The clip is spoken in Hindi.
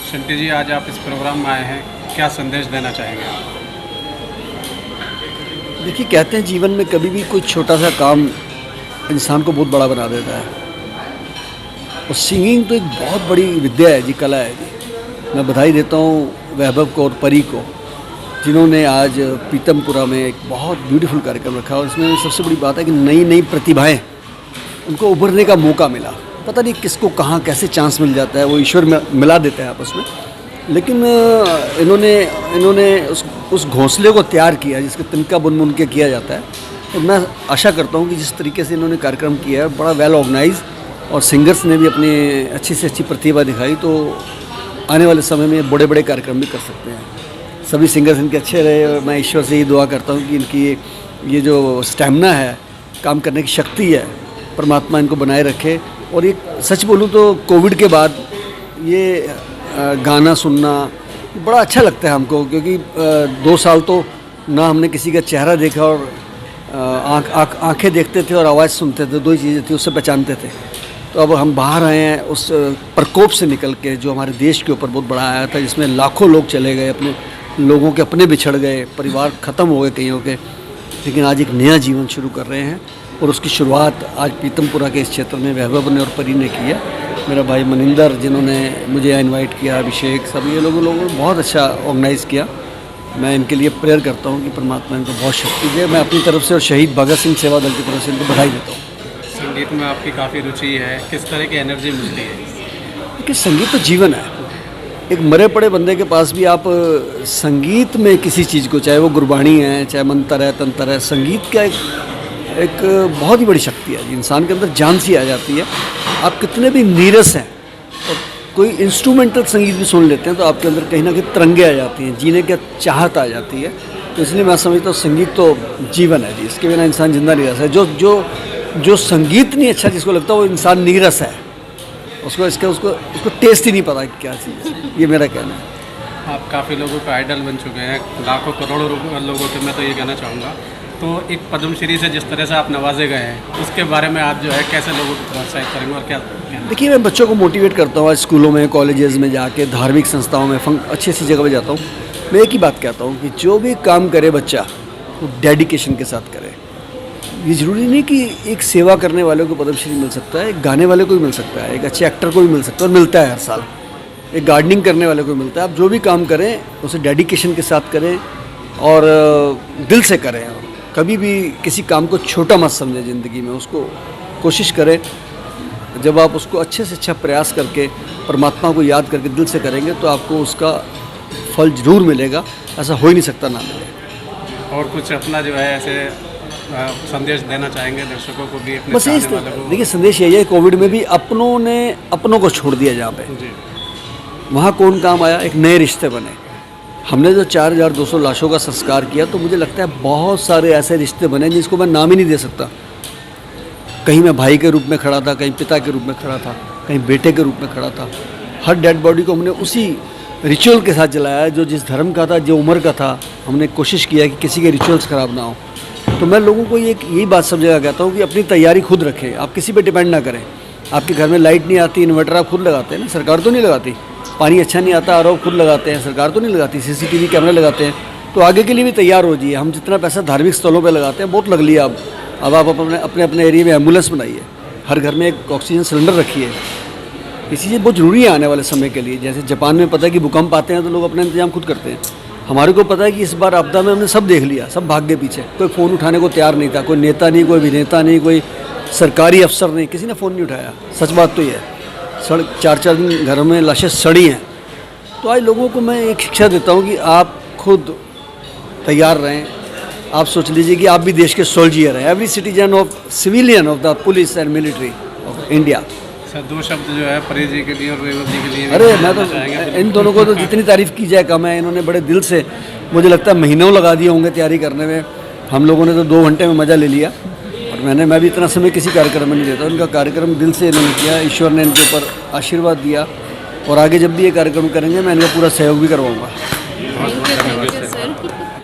शंटी जी, आज आप इस प्रोग्राम में आए हैं, क्या संदेश देना चाहेंगे आप? देखिए, कहते हैं जीवन में कभी भी कोई छोटा सा काम इंसान को बहुत बड़ा बना देता है। और सिंगिंग तो एक बहुत बड़ी विद्या है जी, कला है जी। मैं बधाई देता हूँ वैभव को और परी को, जिन्होंने आज पीतमपुरा में एक बहुत ब्यूटीफुल कार्यक्रम रखा। और इसमें सबसे बड़ी बात है कि नई नई प्रतिभाएं, उनको उभरने का मौका मिला। पता नहीं किसको कहाँ कैसे चांस मिल जाता है, वो ईश्वर में मिला देते हैं आपस में। लेकिन इन्होंने उस घोंसले को तैयार किया जिसके तिनका बुन बुन के किया जाता है। तो मैं आशा करता हूँ कि जिस तरीके से इन्होंने कार्यक्रम किया है, बड़ा वेल ऑर्गेनाइज, और सिंगर्स ने भी अपनी अच्छी से अच्छी प्रतिभा दिखाई, तो आने वाले समय में बड़े बड़े कार्यक्रम भी कर सकते हैं। सभी सिंगर्स इनके अच्छे रहे, और मैं ईश्वर से ही दुआ करता हूँ कि इनकी ये जो स्टैमिना है, काम करने की शक्ति है, परमात्मा इनको बनाए रखे। और ये सच बोलूँ तो कोविड के बाद ये गाना सुनना बड़ा अच्छा लगता है हमको, क्योंकि 2 साल तो ना हमने किसी का चेहरा देखा, और आंखें देखते थे और आवाज़ सुनते थे, 2 ही चीज़ें थी, उससे पहचानते थे। तो अब हम बाहर आए हैं उस प्रकोप से निकल के, जो हमारे देश के ऊपर बहुत बड़ा आया था, जिसमें लाखों लोग चले गए, अपने लोगों के अपने बिछड़ गए, परिवार ख़त्म हो गए कईयों के। लेकिन आज एक नया जीवन शुरू कर रहे हैं, और उसकी शुरुआत आज पीतमपुरा के इस क्षेत्र में वैभव ने और परी ने की है। मेरा भाई मनिंदर, जिन्होंने मुझे इनवाइट किया, अभिषेक, सब ये लोगों ने बहुत अच्छा ऑर्गेनाइज़ किया। मैं इनके लिए प्रेयर करता हूँ कि परमात्मा इनको बहुत शक्ति दे। मैं अपनी तरफ से और शहीद भगत सिंह सेवा दल की तरफ से इनको बधाई देता हूँ। संगीत में आपकी काफ़ी रुचि है, किस तरह की एनर्जी मिलती है? क्योंकि संगीत तो जीवन है। एक मरे पड़े बंदे के पास भी आप संगीत में किसी चीज़ को, चाहे वो गुरबाणी है, चाहे मंत्र है, तंत्र है, संगीत का एक बहुत ही बड़ी शक्ति है। इंसान के अंदर जान सी आ जाती है। आप कितने भी नीरस हैं और कोई इंस्ट्रूमेंटल संगीत भी सुन लेते हैं, तो आपके अंदर कहीं ना कहीं तरंगे आ जाती हैं, जीने की चाहत आ जाती है। तो इसलिए मैं समझता हूँ संगीत तो जीवन है जी, इसके बिना इंसान जिंदा नहीं रह सकता। जो संगीत नहीं अच्छा जिसको लगता है, वो इंसान नीरस है, उसको टेस्ट ही नहीं पता कि क्या चीज़ है। ये मेरा कहना है। आप काफ़ी लोगों का आइडल बन चुके हैं, लाखों करोड़ों लोगों के, मैं तो ये कहना चाहूँगा। तो एक पद्मश्री से जिस तरह से आप नवाजे गए हैं, उसके बारे में आप जो है कैसे लोगों को प्रोत्साहित करेंगे और क्या कहना? देखिए, मैं बच्चों को मोटिवेट करता हूँ। आज स्कूलों में, कॉलेजेस में जाके, धार्मिक संस्थाओं में, अच्छी अच्छी जगह पर जाता हूँ। मैं एक ही बात कहता हूँ कि जो भी काम करे बच्चा, वो डेडिकेशन के साथ करे। ये ज़रूरी नहीं कि एक सेवा करने वाले को पद्मश्री मिल सकता है, एक गाने वाले को भी मिल सकता है, एक अच्छे एक्टर को भी मिल सकता है, और मिलता है हर साल। एक गार्डनिंग करने वाले को मिलता है। आप जो भी काम करें उसे डेडिकेशन के साथ करें और दिल से करें। कभी भी किसी काम को छोटा मत समझें ज़िंदगी में, उसको कोशिश करें। जब आप उसको अच्छे से अच्छा प्रयास करके, परमात्मा को याद करके दिल से करेंगे, तो आपको उसका फल ज़रूर मिलेगा। ऐसा हो ही नहीं सकता ना मिले। और कुछ अपना जो है ऐसे संदेश देना चाहेंगे दर्शकों को भी, अपने बस ये देखिए, संदेश यही है, कोविड में भी अपनों को छोड़ दिया जहाँ पे, वहाँ कौन काम आया, एक नए रिश्ते बने। हमने जो 4200 लाशों का संस्कार किया, तो मुझे लगता है बहुत सारे ऐसे रिश्ते बने जिसको मैं नाम ही नहीं दे सकता। कहीं मैं भाई के रूप में खड़ा था, कहीं पिता के रूप में खड़ा था, कहीं बेटे के रूप में खड़ा था। हर डेड बॉडी को हमने उसी रिचुअल के साथ जलाया, जो जिस धर्म का था, जो उम्र का था। हमने कोशिश किया कि किसी के रिचुअल्स ख़राब ना हो। तो मैं लोगों को यही बात सब जगह कहता हूँ कि अपनी तैयारी खुद रखें, आप किसी पे डिपेंड ना करें। आपके घर में लाइट नहीं आती, इन्वर्टर आप खुद लगाते हैं ना, सरकार तो नहीं लगाती। पानी अच्छा नहीं आता, आरओ खुद लगाते हैं, सरकार तो नहीं लगाती। सीसीटीवी कैमरे लगाते हैं। तो आगे के लिए भी तैयार हो जाइए। हम जितना पैसा धार्मिक स्थलों पे लगाते हैं, बहुत लग लिया अब आप अपने एरिया में एम्बुलेंस बनाइए, हर घर में एक ऑक्सीजन सिलेंडर रखिए। ये चीज़ें बहुत ज़रूरी है आने वाले समय के लिए। जैसे जापान में पता है कि भूकंप आते हैं तो लोग अपना इंतजाम खुद करते हैं। हमारे को पता है कि इस बार आपदा में हमने सब देख लिया, सब भाग गए पीछे। कोई फ़ोन उठाने को तैयार नहीं था, कोई नेता नहीं, कोई अभिनेता नहीं, कोई सरकारी अफसर नहीं, किसी ने फ़ोन नहीं उठाया। सच बात तो ये है। 4-4 दिन घरों में लाशें सड़ी हैं। तो आज लोगों को मैं एक शिक्षा देता हूँ कि आप खुद तैयार रहें। आप सोच लीजिए कि आप भी देश के सोल्जियर हैं। Every citizen of civilian of the police and military of India. Sir, 2 शब्द जो है परी जी के लिए और वैभव जी के लिए। अरे मैं तो इन दोनों को तो जितनी तारीफ़ की जाए कम है। इन्होंने बड़े दिल से, मुझे लगता है महीनों लगा दिए होंगे तैयारी करने में। हम लोगों ने तो 2 घंटे में मज़ा ले लिया। और मैं भी इतना समय किसी कार्यक्रम में नहीं देता। उनका कार्यक्रम दिल से इन्होंने किया। ईश्वर ने इनके ऊपर आशीर्वाद दिया, और आगे जब भी ये कार्यक्रम करेंगे मैं इनका पूरा सहयोग भी करवाऊँगा। बहुत बहुत धन्यवाद सर।